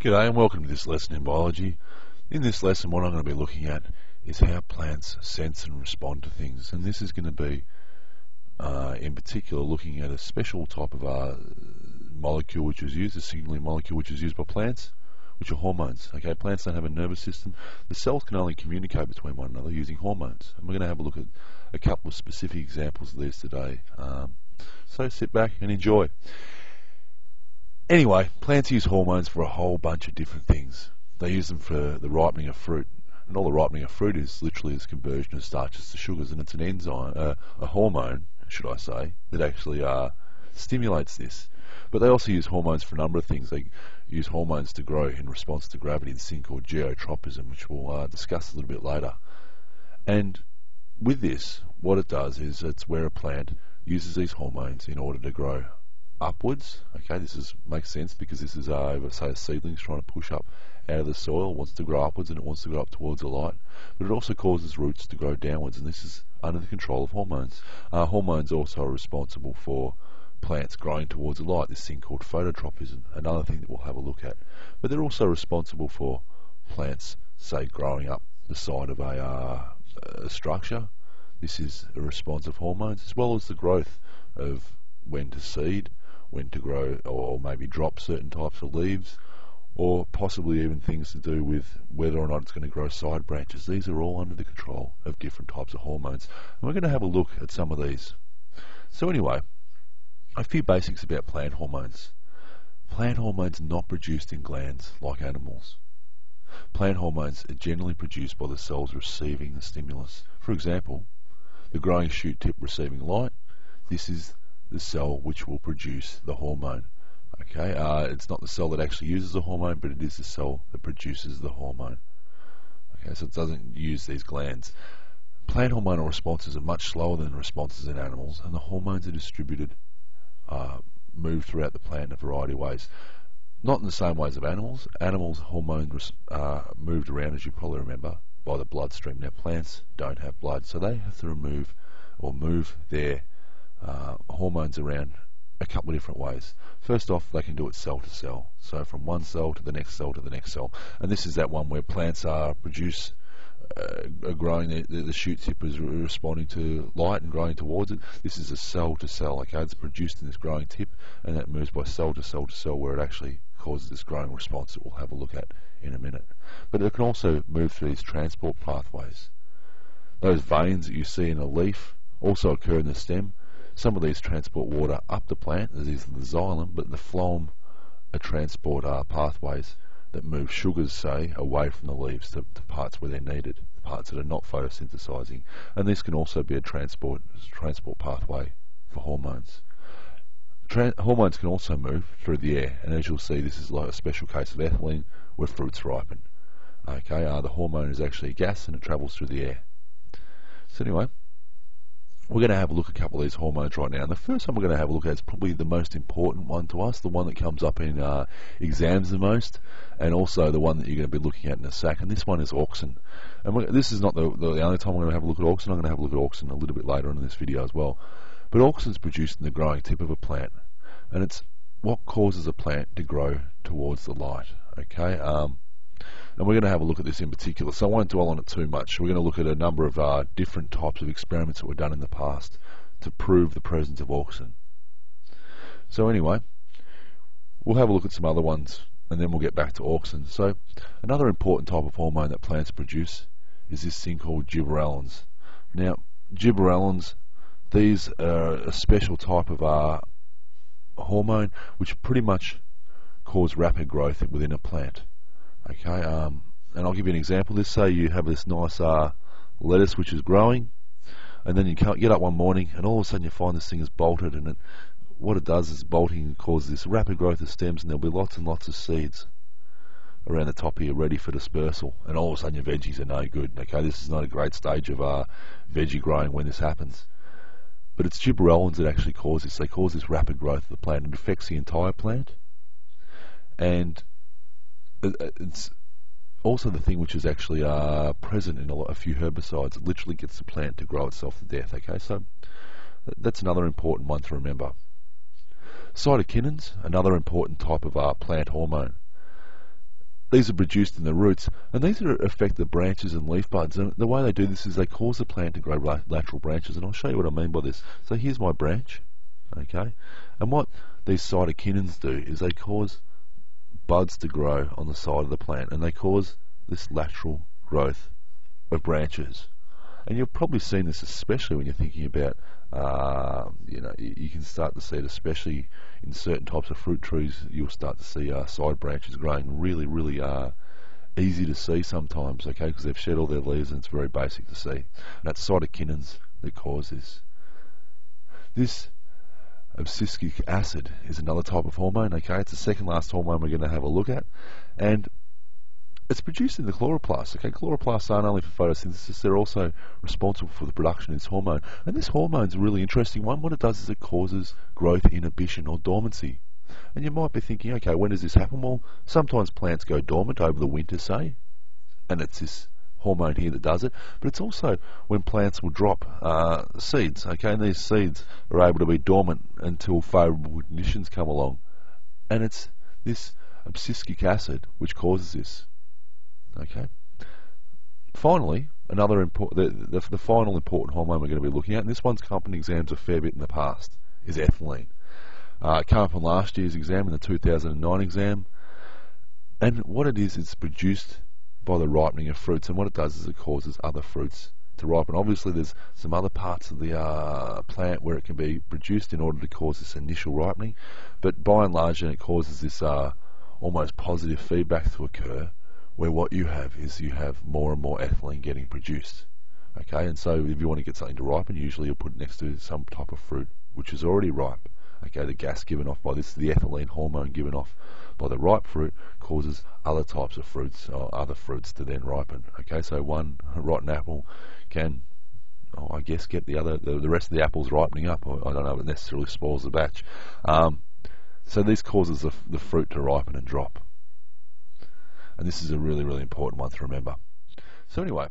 G'day and welcome to this lesson in biology. In this lesson what I'm going to be looking at is how plants sense and respond to things, and this is going to be in particular looking at a special type of molecule which is used, a signaling molecule which is used by plants, which are hormones. Okay, plants don't have a nervous system. The cells can only communicate between one another using hormones, and we're going to have a look at a couple of specific examples of these today. So sit back and enjoy. Anyway, plants use hormones for a whole bunch of different things. They use them for the ripening of fruit, and all the ripening of fruit is literally this conversion of starches to sugars, and it's an enzyme, a hormone, should I say, that actually stimulates this. But they also use hormones for a number of things. They use hormones to grow in response to gravity, this thing called geotropism, which we'll discuss a little bit later. And with this, what it does is it's where a plant uses these hormones in order to grow upwards. Okay, makes sense because this is say a seedling's trying to push up out of the soil, wants to grow upwards, and it wants to grow up towards the light, but it also causes roots to grow downwards, and this is under the control of hormones. Hormones also are responsible for plants growing towards the light, this thing called phototropism, another thing that we'll have a look at. But they're also responsible for plants, say, growing up the side of a structure. This is a response of hormones, as well as the growth of when to seed, when to grow or maybe drop certain types of leaves, or possibly even things to do with whether or not it's going to grow side branches. These are all under the control of different types of hormones, and we're going to have a look at some of these. So anyway, a few basics about plant hormones. Plant hormones are not produced in glands like animals. Plant hormones are generally produced by the cells receiving the stimulus. For example, the growing shoot tip receiving light, this is the cell which will produce the hormone. Okay, it's not the cell that actually uses the hormone, but it is the cell that produces the hormone. Okay, so it doesn't use these glands. Plant hormonal responses are much slower than responses in animals, and the hormones are distributed, moved throughout the plant in a variety of ways. Not in the same ways of animals. Animals' hormones moved around, as you probably remember, by the bloodstream. Now plants don't have blood, so they have to move their hormones around a couple of different ways. First off, they can do it cell to cell, so from one cell to the next cell to the next cell, and this is that one where plants are growing, the shoot tip is responding to light and growing towards it. This is a cell to cell. Okay, it's produced in this growing tip, and that moves by cell to cell to cell, where it actually causes this growing response that we'll have a look at in a minute. But it can also move through these transport pathways. Those veins that you see in a leaf also occur in the stem. Some of these transport water up the plant, as is the xylem, but the phloem are transport pathways that move sugars, say, away from the leaves to parts where they're needed, parts that are not photosynthesizing. And this can also be a transport pathway for hormones. Hormones can also move through the air, and as you'll see, this is like a special case of ethylene where fruits ripen. Okay, the hormone is actually a gas and it travels through the air. So anyway, we're going to have a look at a couple of these hormones right now. And the first one we're going to have a look at is probably the most important one to us, the one that comes up in exams the most, and also the one that you're going to be looking at in a sec. And this one is auxin. And this is not the only time we're going to have a look at auxin. I'm going to have a look at auxin a little bit later on in this video as well. But auxin is produced in the growing tip of a plant, and it's what causes a plant to grow towards the light. Okay. And we're going to have a look at this in particular, so I won't dwell on it too much. We're going to look at a number of different types of experiments that were done in the past to prove the presence of auxin. So anyway, we'll have a look at some other ones, and then we'll get back to auxin. So another important type of hormone that plants produce is this thing called gibberellins. Now, gibberellins, these are a special type of hormone which pretty much cause rapid growth within a plant. Okay, and I'll give you an example. Let's say you have this nice lettuce which is growing, and then you can't get up one morning and all of a sudden you find this thing is bolted, and what it does is bolting causes this rapid growth of stems, and there'll be lots and lots of seeds around the top here ready for dispersal, and all of a sudden your veggies are no good. Okay, this is not a great stage of veggie growing when this happens. But it's gibberellins that actually cause this. They cause this rapid growth of the plant. It affects the entire plant, and it's also the thing which is actually present in a few herbicides. It literally gets the plant to grow itself to death. Okay, so that's another important one to remember. Cytokinins, another important type of plant hormone. these are produced in the roots, and these affect the branches and leaf buds. And the way they do this is they cause the plant to grow lateral branches, and I'll show you what I mean by this. So here's my branch, okay? And what these cytokinins do is they cause buds to grow on the side of the plant, and they cause this lateral growth of branches. And you've probably seen this, especially when you're thinking about, you can start to see it, especially in certain types of fruit trees. You'll start to see side branches growing really, really easy to see sometimes, okay, because they've shed all their leaves, and it's very basic to see. And that's cytokinins that cause this. This abscisic acid is another type of hormone, okay? It's the second last hormone we're going to have a look at, and it's produced in the chloroplasts, okay? Chloroplasts aren't only for photosynthesis, they're also responsible for the production of this hormone. And this hormone's a really interesting one. What it does is it causes growth inhibition or dormancy. And you might be thinking, okay, when does this happen? Well, sometimes plants go dormant over the winter, say, and it's this hormone here that does it. But it's also when plants will drop seeds, okay? And these seeds are able to be dormant until favourable conditions come along. And it's this abscisic acid which causes this. Okay. Finally, another the final important hormone we're going to be looking at, and this one's come up in exams a fair bit in the past, is ethylene. It came up in last year's exam, in the 2009 exam, and what it is, it's produced by the ripening of fruits, and what it does is it causes other fruits to ripen. Obviously, there's some other parts of the plant where it can be produced in order to cause this initial ripening, but by and large, it causes this almost positive feedback to occur, where what you have is you have more and more ethylene getting produced. Okay, and so if you want to get something to ripen, usually you'll put it next to some type of fruit which is already ripe. Okay, the gas given off by this, the ethylene hormone given off by the ripe fruit, causes other types of fruits or other fruits to then ripen. Okay, so one rotten apple can, I guess, get the rest of the apples ripening up. I don't know if it necessarily spoils the batch. So this causes the fruit to ripen and drop. And this is a really, really important one to remember. So anyway,